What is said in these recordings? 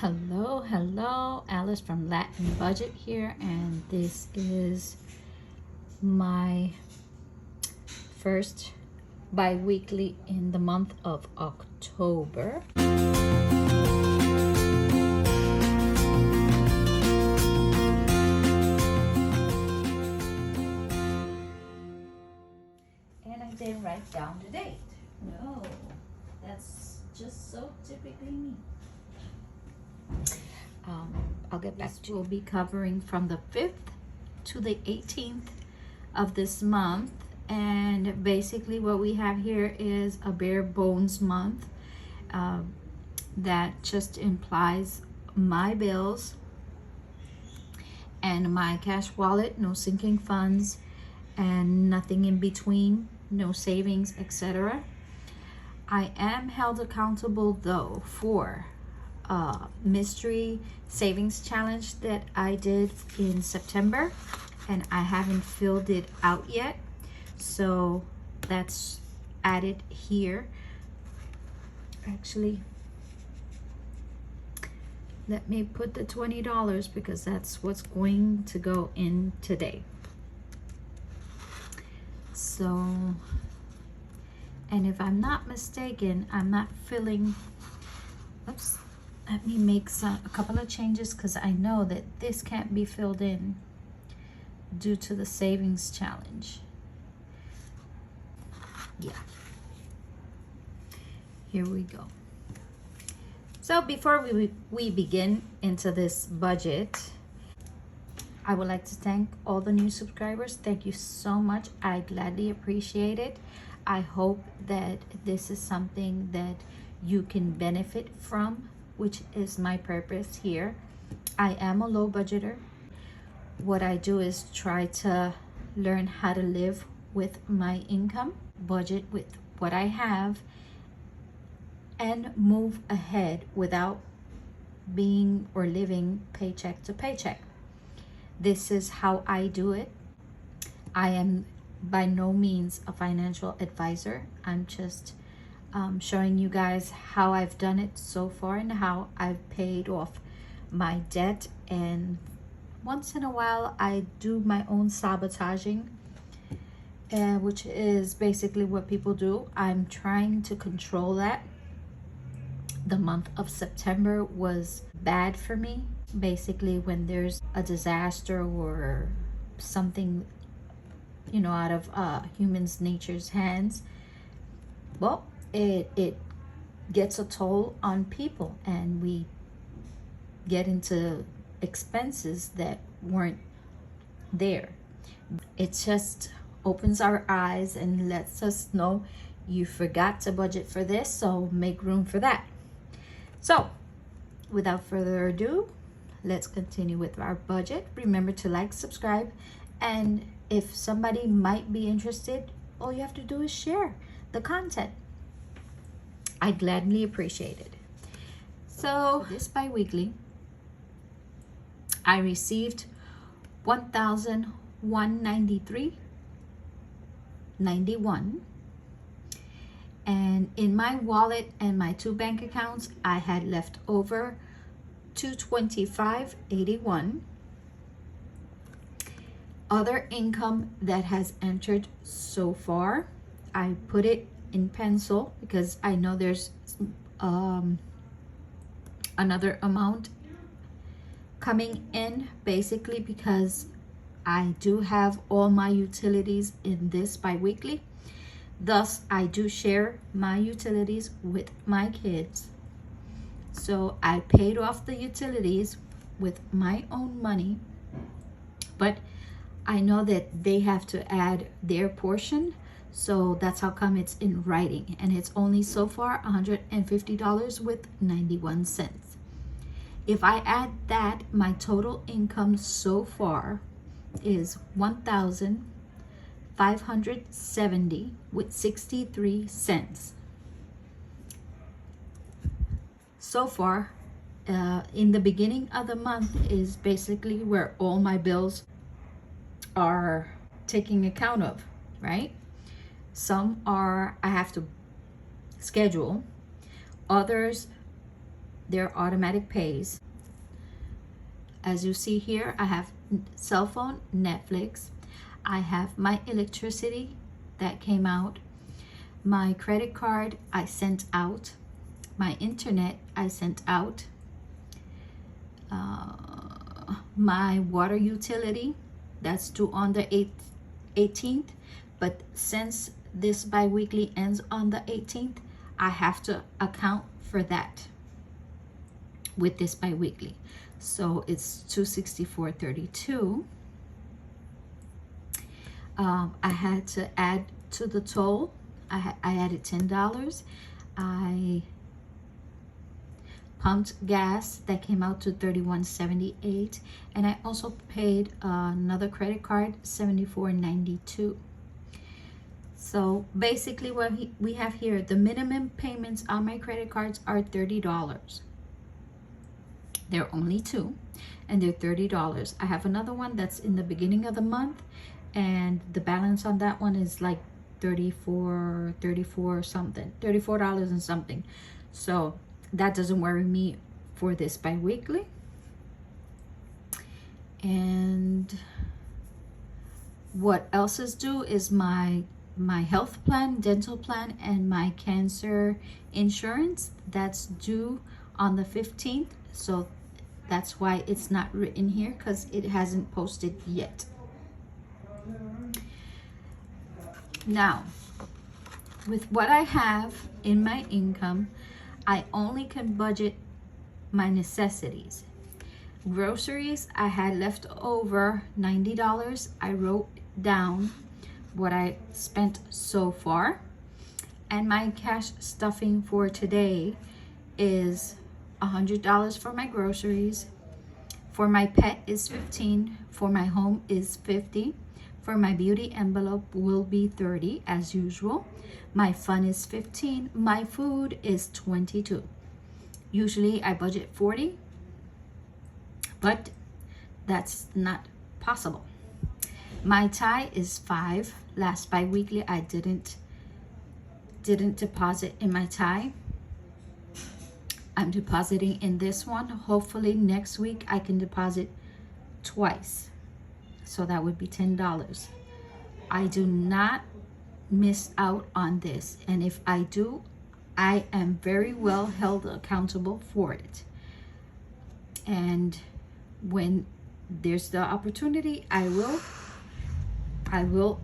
Hello, Alice from Latin Budget here, and this is my first bi-weekly in the month of October. And I didn't write down the date. No, that's just so typically me. I'll get back to you. We'll be covering from the 5th to the 18th of this month, and basically what we have here is a bare bones month that just implies my bills and my cash wallet, no sinking funds and nothing in between, no savings, etc. I am held accountable though for mystery savings challenge that I did in September, and I haven't filled it out yet, so that's added here. Actually, let me put the $20 because that's what's going to go in today. So, and if I'm not mistaken, I'm not filling, oops, let me make a couple of changes because I know that this can't be filled in due to the savings challenge. Yeah, here we go. So before we begin into this budget, I would like to thank all the new subscribers. Thank you so much. I gladly appreciate it. I hope that this is something that you can benefit from, which is my purpose here. I am a low budgeter. What I do is try to learn how to live with my income, budget with what I have, and move ahead without being or living paycheck to paycheck. This is how I do it. I am by no means a financial advisor. I'm just showing you guys how I've done it so far and how I've paid off my debt. And once in a while I do my own sabotaging, which is basically what people do. I'm trying to control that. The month of September was bad for me. Basically, when there's a disaster or something, you know, out of humans' nature's hands, well, it gets a toll on people, and we get into expenses that weren't there. It just opens our eyes and lets us know you forgot to budget for this, so make room for that. So without further ado, let's continue with our budget. Remember to like, subscribe, and if somebody might be interested, all you have to do is share the content. I gladly appreciate it. So this bi-weekly, I received $1,193.91, and in my wallet and my two bank accounts, I had left over $225.81. Other income that has entered so far, I put it in pencil because I know there's another amount coming in, basically because I do have all my utilities in this bi-weekly. Thus, I do share my utilities with my kids. So I paid off the utilities with my own money, but I know that they have to add their portion. So that's how come it's in writing, and it's only so far $150.91. If I add that, my total income so far is $1,570.63. So far, in the beginning of the month is basically where all my bills are taking account of, right? Some are I have to schedule, others their automatic pays. As you see here, I have cell phone, Netflix. I have my electricity that came out. My credit card I sent out. My internet I sent out. My water utility, that's due on the 18th. But since this bi-weekly ends on the 18th, I have to account for that with this bi-weekly. So it's $264.32. I had to add to the toll. I added $10. I pumped gas that came out to $31.78, and I also paid another credit card $74.92. So basically what we have here, the minimum payments on my credit cards are $30. They're only two, and they're $30. I have another one that's in the beginning of the month, and the balance on that one is like $34 and something. So that doesn't worry me for this bi-weekly. And what else is due is my health plan, dental plan, and my cancer insurance. That's due on the 15th. So that's why it's not written here, because it hasn't posted yet. Now, with what I have in my income, I only can budget my necessities. Groceries, I had left over $90. I wrote down what I spent so far, and my cash stuffing for today is $100 for my groceries. For my pet is $15. For my home is $50. For my beauty envelope will be $30 as usual. My fun is $15. My food is $22. Usually I budget $40, but that's not possible. My tie is $5. Last bi-weekly I didn't deposit in my tie. I'm depositing in this one. Hopefully next week I can deposit twice. So that would be $10. I do not miss out on this. And if I do, I am very well held accountable for it. And when there's the opportunity, I will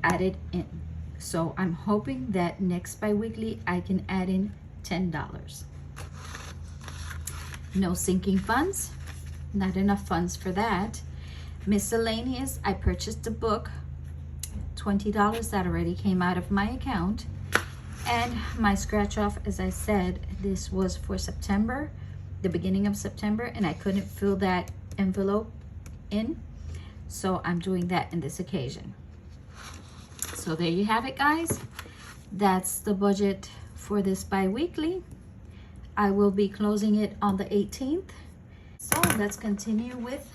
add it in. So I'm hoping that next bi-weekly I can add in $10. No sinking funds, not enough funds for that. Miscellaneous, I purchased a book, $20 that already came out of my account. And my scratch off, as I said, this was for September, the beginning of September, and I couldn't fill that envelope in, so I'm doing that in this occasion. So there you have it, guys. That's the budget for this bi-weekly. I will be closing it on the 18th. So let's continue with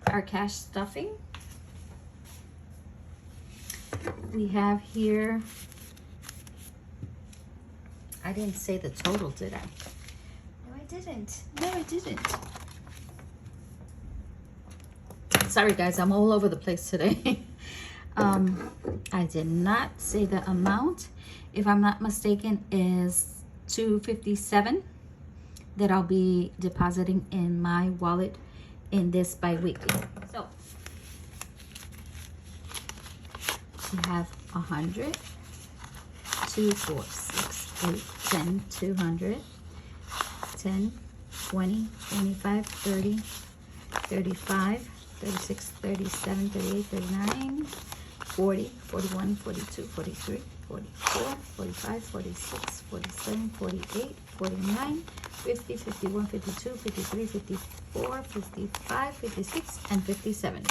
our cash stuffing. We have here, I didn't say the total, did I? No, I didn't. No, I didn't. Sorry guys, I'm all over the place today. I did not say the amount. If I'm not mistaken, is $257 that I'll be depositing in my wallet in this bi-weekly. So we have 100, 2, 4, 6, 8, 10, 200, 10, 20, 25, 30, 35, 36, 37, 38, 39, 40, 41, 42, 43, 44, 45, 46, 47, 48, 49, 50, 51, 52, 53, 54, 55, 56, and 57.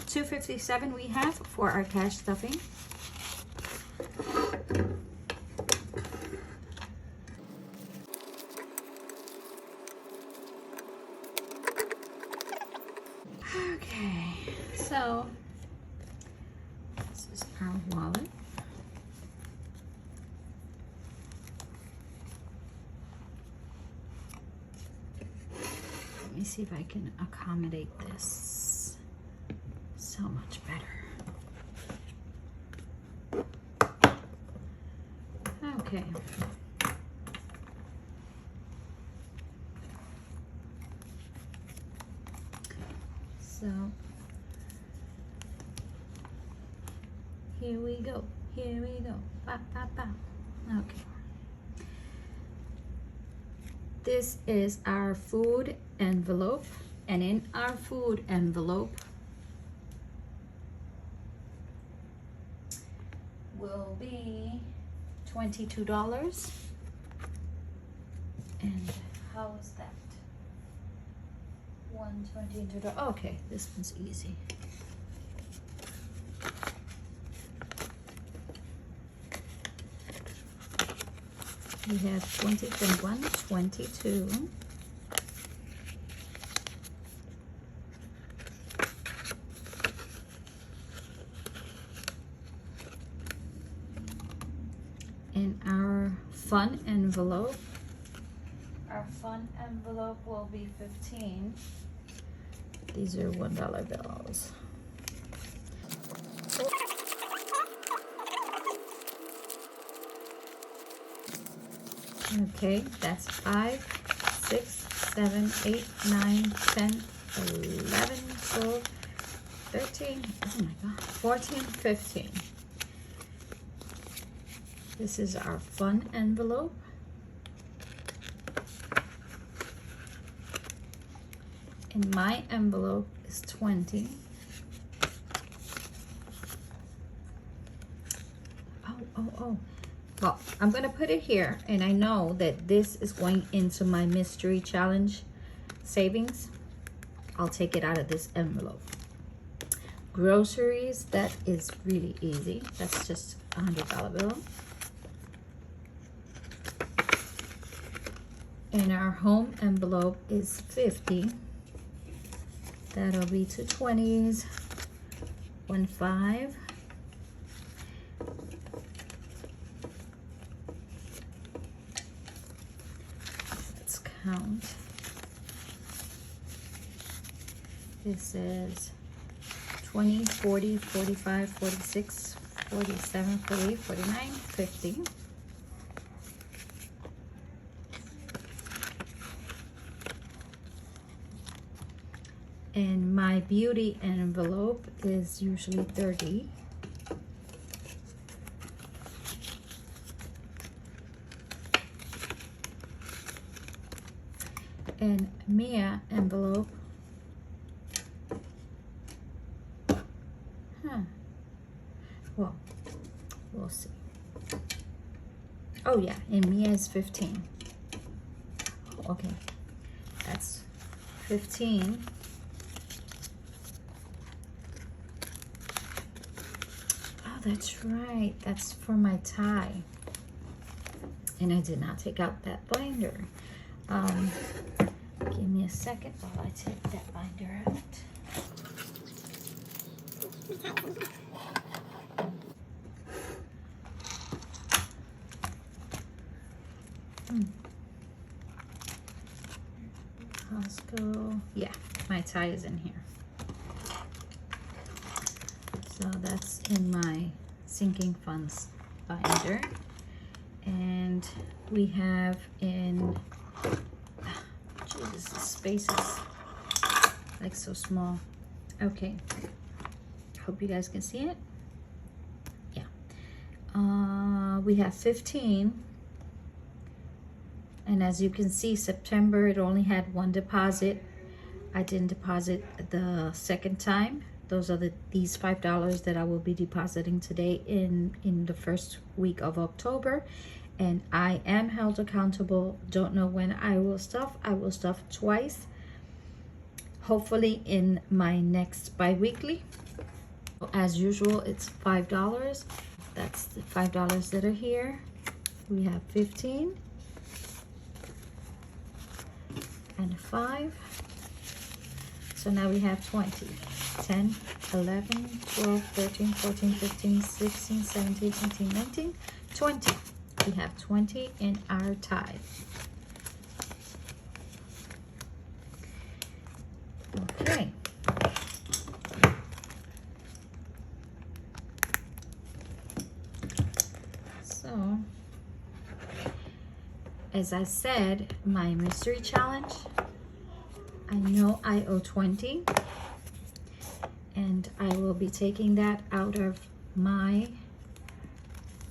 257 we have for our cash stuffing. Okay, so this is our wallet. me see if I can accommodate this so much better. Okay. So here we go. Here we go. Ba, ba, ba. Okay. This is our food envelope, and in our food envelope will be $22. And how is that? $122. Okay, this one's easy. We have 20, 21, 22. In our fun envelope, will be 15. These are $1 bills. Okay, that's 5, 6, 7, 8, 9, 10, 11, 12, 13, oh my God, 14, 15. This is our fun envelope. And my envelope is 20. Oh. Well, I'm gonna put it here, and I know that this is going into my mystery challenge savings. I'll take it out of this envelope. Groceries, that is really easy. That's just a $100 bill. And our home envelope is 50. That'll be 2 20s, 1 5. Let's count. This is 20, 40, 45, 46, 47, 48, 49, 50. And my beauty envelope is usually 30. And Mia envelope, well, we'll see. Oh yeah, and Mia is 15. Okay, that's 15. That's right, that's for my tie. And I did not take out that binder. Give me a second while I take that binder out. Costco, yeah, my tie is in here. So that's in my sinking funds binder. And we have in, Jesus, the space is like so small. Okay, hope you guys can see it. Yeah, we have 15. And as you can see, September, it only had 1 deposit. I didn't deposit the second time. Those are these $5 that I will be depositing today in the first week of October. And I am held accountable. Don't know when I will stuff. I will stuff twice. Hopefully in my next bi-weekly. As usual, it's $5. That's the $5 that are here. We have 15 and 5. So now we have 20. 10, 11, 12, 13, 14, 15, 16, 17, 18, 19, 20. We have 20 in our tie. as I said, my mystery challenge. I know I owe 20, and I will be taking that out of my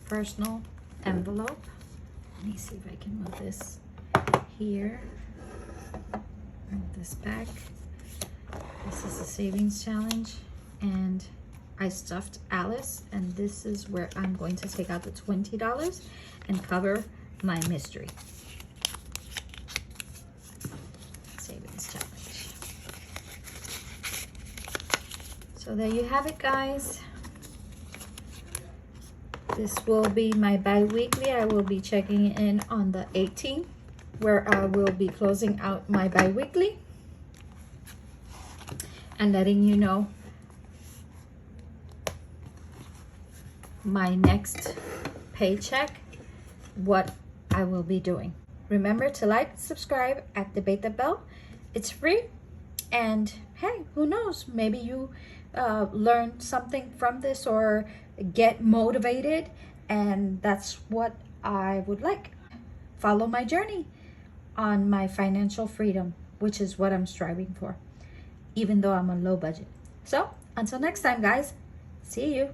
personal envelope. Let me see if I can move this here. Move this back. This is the savings challenge, and I stuffed Alice, and this is where I'm going to take out the $20 and cover my mystery savings challenge. So there you have it, guys. This will be my bi-weekly. I will be checking in on the 18th, where I will be closing out my bi-weekly and letting you know my next paycheck, what I will be doing. Remember to like, subscribe, activate the bell. It's free, and hey, who knows, maybe you learn something from this or get motivated, and that's what I would like. Follow my journey on my financial freedom, which is what I'm striving for, even though I'm on low budget. So until next time, guys, see you.